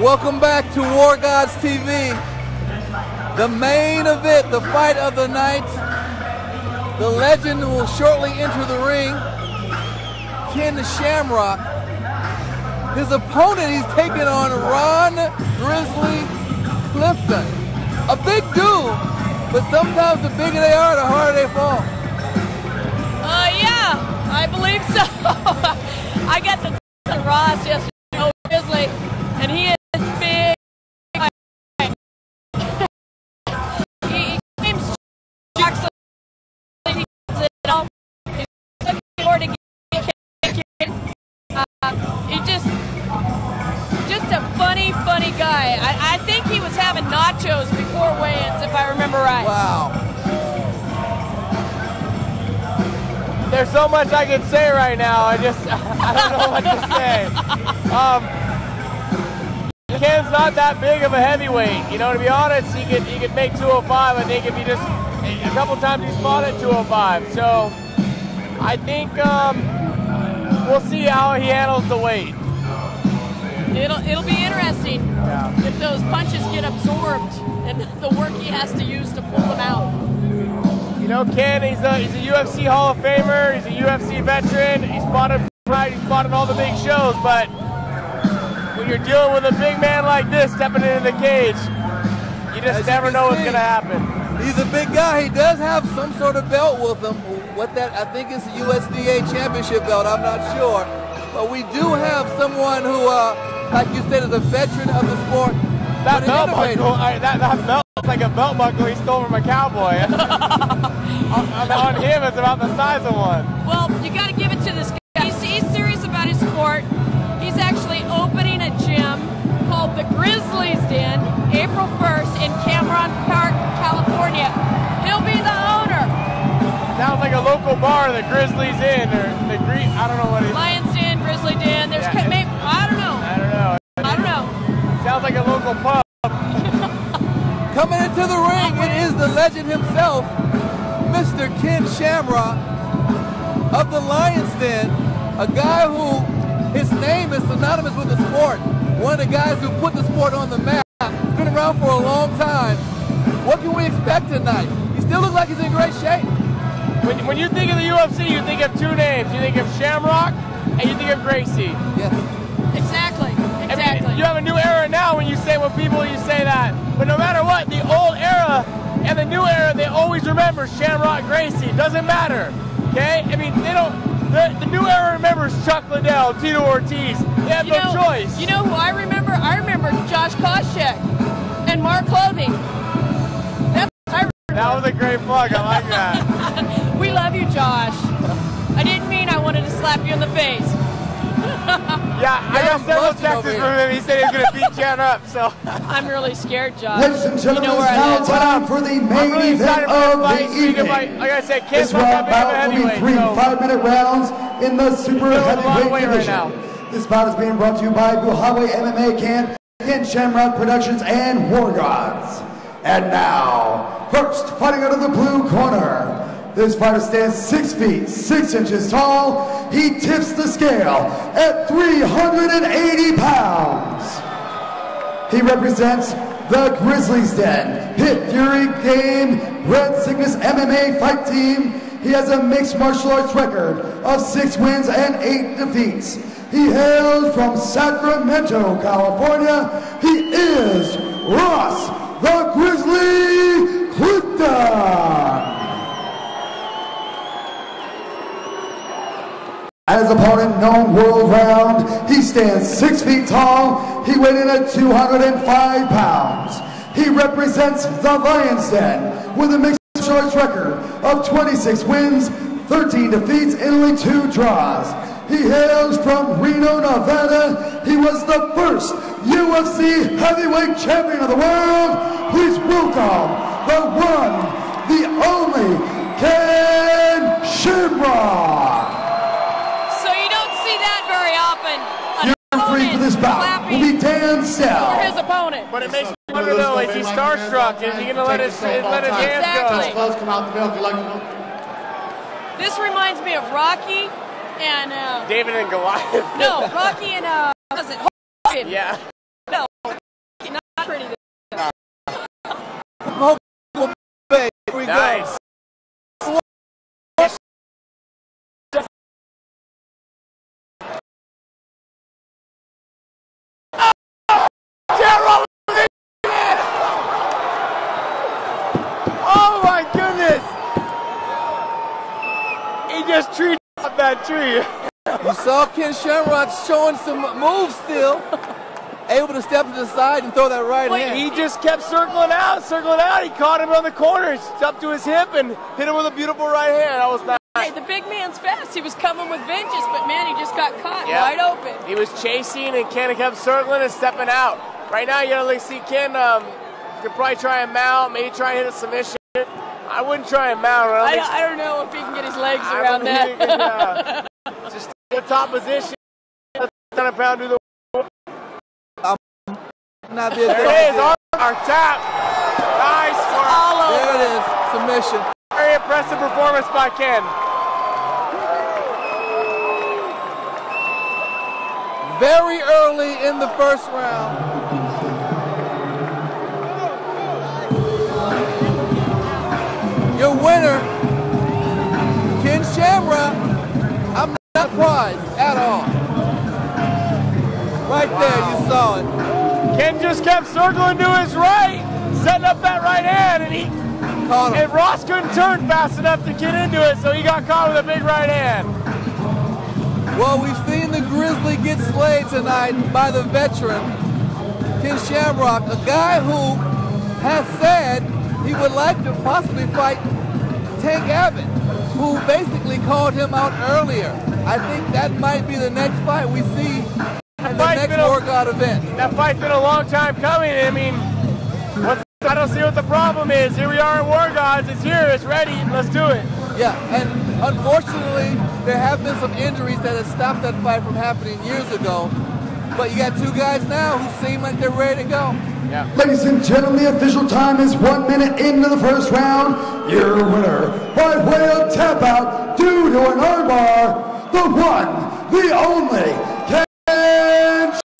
Welcome back to War Gods TV. The main event, the fight of the night. The legend will shortly enter the ring. Ken the Shamrock. His opponent, he's taking on Ron Grizzly Clifton. A big dude, but sometimes the bigger they are, the harder they fall. Yeah, I believe so. I got to talk to Ross yesterday, Grizzly, and he is big. He came Jackson. He gets he's looking forward to getting he's just a funny guy. I think he was having nachos before weigh-ins, if I remember right. Wow. There's so much I can say right now. I don't know what to say. Ken's not that big of a heavyweight. You know, to be honest, he could make 205. I think if he just a couple times he's fought at 205. So I think we'll see how he handles the weight. It'll be interesting if those punches get absorbed and the work he has to use to pull them out. You know, Ken, he's a UFC Hall of Famer. He's a UFC veteran. He's fought in all the big shows. But when you're dealing with a big man like this stepping into the cage, you just never know what's going to happen. He's a big guy. He does have some sort of belt with him. What that, I think it's a USDA championship belt. I'm not sure. But we do have someone who, like you said, is a veteran of the sport. That belt buckle, that belt looks like a belt buckle he stole from a cowboy. On him, it's about the size of one. Well, you got to give it to this guy. He's serious about his sport. He's actually opening a gym called the Grizzlies Den, April 1st in Cameron Park, California. He'll be the owner. Sounds like a local bar, the Grizzlies Inn, or the I don't know what it is. Lions Den, Grizzly Den. There's maybe, I don't know. Sounds like a local pub. Coming into the ring, it is the legend himself, Mr. Ken Shamrock of the Lions Den, a guy who his name is synonymous with the sport. One of the guys who put the sport on the map. He's been around for a long time. What can we expect tonight? He still looks like he's in great shape. When you think of the UFC, you think of two names. You think of Shamrock and you think of Gracie. Yes. Exactly. I mean, you have a new era now when you say you say that. But no matter what, the old era and the new era, they always remember Shamrock Gracie. It doesn't matter. Okay? I mean, they don't. The new era remembers Chuck Liddell, Tito Ortiz. They have no choice. You know who I remember? I remember Josh Koscheck and Mark Clothing. That's what I remember. That was a great plug. I like that. We love you, Josh. I didn't mean I wanted to slap you in the face. Yeah, I got several texts from him. He said he was going to beat Jan up, so. I'm really scared, Josh. Ladies and gentlemen, you know it's now time for the main event of the evening. Like I said, This round bout will be 3 5-minute rounds in the super heavyweight division. This bout is being brought to you by Buhawe MMA Camp, Ken Shamrock Productions, and War Gods. And now, first, fighting out of the blue corner. This fighter stands 6 feet, 6 inches tall. He tips the scale at 380 pounds. He represents the Grizzlies Den, Hit Fury Game, Red Sickness MMA fight team. He has a mixed martial arts record of 6 wins and 8 defeats. He hails from Sacramento, California. He is Ross the Grizzly Clifton. As opponent known world round, he stands 6 feet tall. He weighed in at 205 pounds. He represents the Lions Den with a mixed martial arts record of 26 wins, 13 defeats, and only 2 draws. He hails from Reno, Nevada. He was the first UFC heavyweight champion of the world. Please welcome the one, the only, Ken Shamrock. For this bout will be Dan Sell. For his opponent. But it makes me wonder though, is he starstruck? Is he going to let his hands go? Come out the middle if you like to go. This reminds me of Rocky and David and Goliath. No, Rocky and was it Hogan? Yeah. No. that tree. You saw Ken Shamrock showing some moves still. Able to step to the side and throw that right hand. He just kept circling out. He caught him on the corner, up to his hip, and hit him with a beautiful right hand. That was nice. Hey, the big man's fast. He was coming with vengeance, but man, he just got caught wide open. He was chasing, and Ken kept circling and stepping out. Right now, you gotta see Ken. You could probably try and mount, maybe try and hit a submission. I wouldn't try and mount. I don't know if he can get his legs around that. Just the top position. Kind of pound do the. Not there it is, our tap. Nice work. All over. There it is, submission. Very impressive performance by Ken. Very early in the first round. Your winner, Ken Shamrock. I'm not surprised at all. Right there, you saw it. Ken just kept circling to his right, setting up that right hand, and he caught him. And Ross couldn't turn fast enough to get into it, so he got caught with a big right hand. Well, we've seen the Grizzly get slayed tonight by the veteran, Ken Shamrock, a guy who has said he would like to possibly fight Tank Abbott, who basically called him out earlier. I think that might be the next fight we see in the next War God event. That fight's been a long time coming. I mean, I don't see what the problem is. Here we are in War Gods. It's here. It's ready. Let's do it. Yeah, and unfortunately, there have been some injuries that have stopped that fight from happening years ago. But you got two guys now who seem like they're ready to go. Yeah. Ladies and gentlemen, the official time is 1 minute into the first round. Your winner, by way of tap out due to an armbar, the one, the only, Ken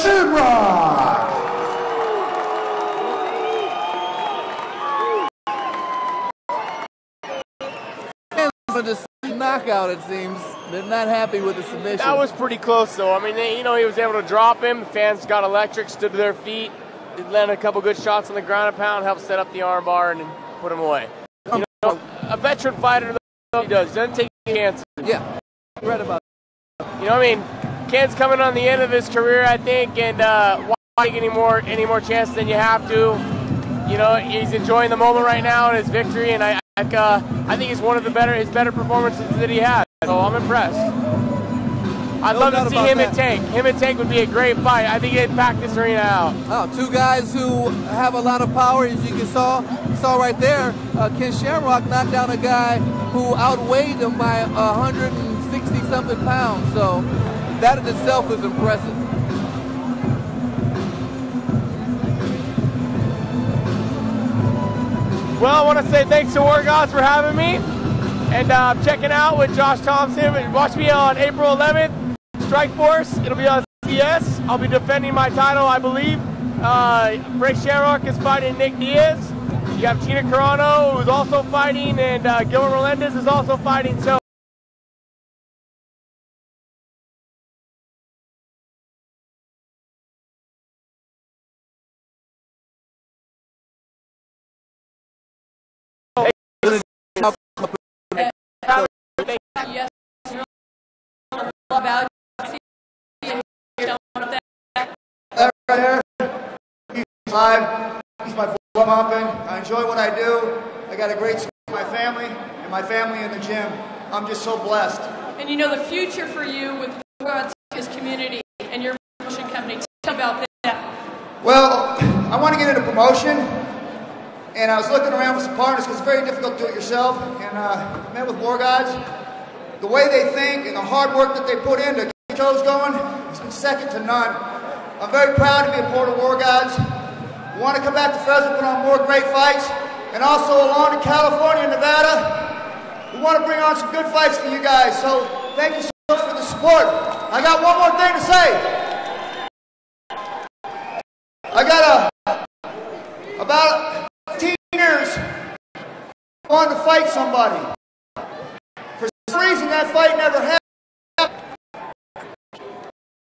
Shamrock. Just knockout, it seems. They're not happy with the submission. That was pretty close, though. I mean, he was able to drop him. The fans got electric, stood to their feet. They landed a couple good shots on the ground and pound, helped set up the armbar and then put him away. You know, a veteran fighter, he doesn't take chances. Yeah, read about it. You know what I mean? Ken's coming on the end of his career, I think, and why take any more chances than you have to? You know, he's enjoying the moment right now and his victory, and I think it's one of his better performances that he had. So I'm impressed. I'd love to see him and Tank. Him and Tank would be a great fight. I think he'd pack this arena out. Oh, two guys who have a lot of power, as you saw right there. Ken Shamrock knocked down a guy who outweighed him by 160-something pounds. So that in itself is impressive. Well, I want to say thanks to War Gods for having me. And checking out with Josh Thompson. Watch me on April 11th, Strike Force. It'll be on CBS. I'll be defending my title, I believe. Ray Shamrock is fighting Nick Diaz. You have Gina Carano, who's also fighting, and Gilbert Melendez is also fighting. So Yes, about Right here, live. He's my pumping. I enjoy what I do. I got a great support with my family and my family in the gym. I'm just so blessed. And you know the future for you with God's community and your promotion company. Tell about that. Well, I want to get into promotion, and I was looking around for some partners because it's very difficult to do it yourself. And met with War Gods. The way they think and the hard work that they put in to get shows going, it's been second to none. I'm very proud to be a part of War Gods. We want to come back to Fresno, put on more great fights, and also along to California and Nevada. We want to bring on some good fights for you guys. So thank you so much for the support. I got one more thing to say. I got about 15 years I wanted to fight somebody. For some reason, that fight never happened.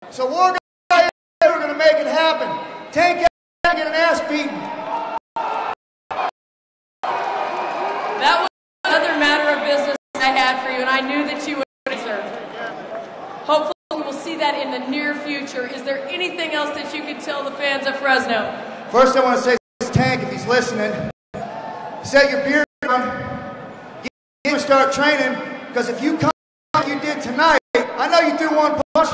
So War Gods, we're going to make it happen. Tank out and get an ass beaten. That was another matter of business I had for you, and I knew that you would answer. hopefully we'll see that in the near future. Is there anything else that you could tell the fans of Fresno? First, I want to say to this Tank, if he's listening, set your beer down, get him to start training, because if you come like you did tonight, I know you threw one punch,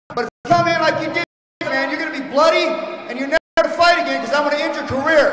but if you come in like you did, man, you're going to be bloody, and you're never going to fight again, because I'm going to end your career.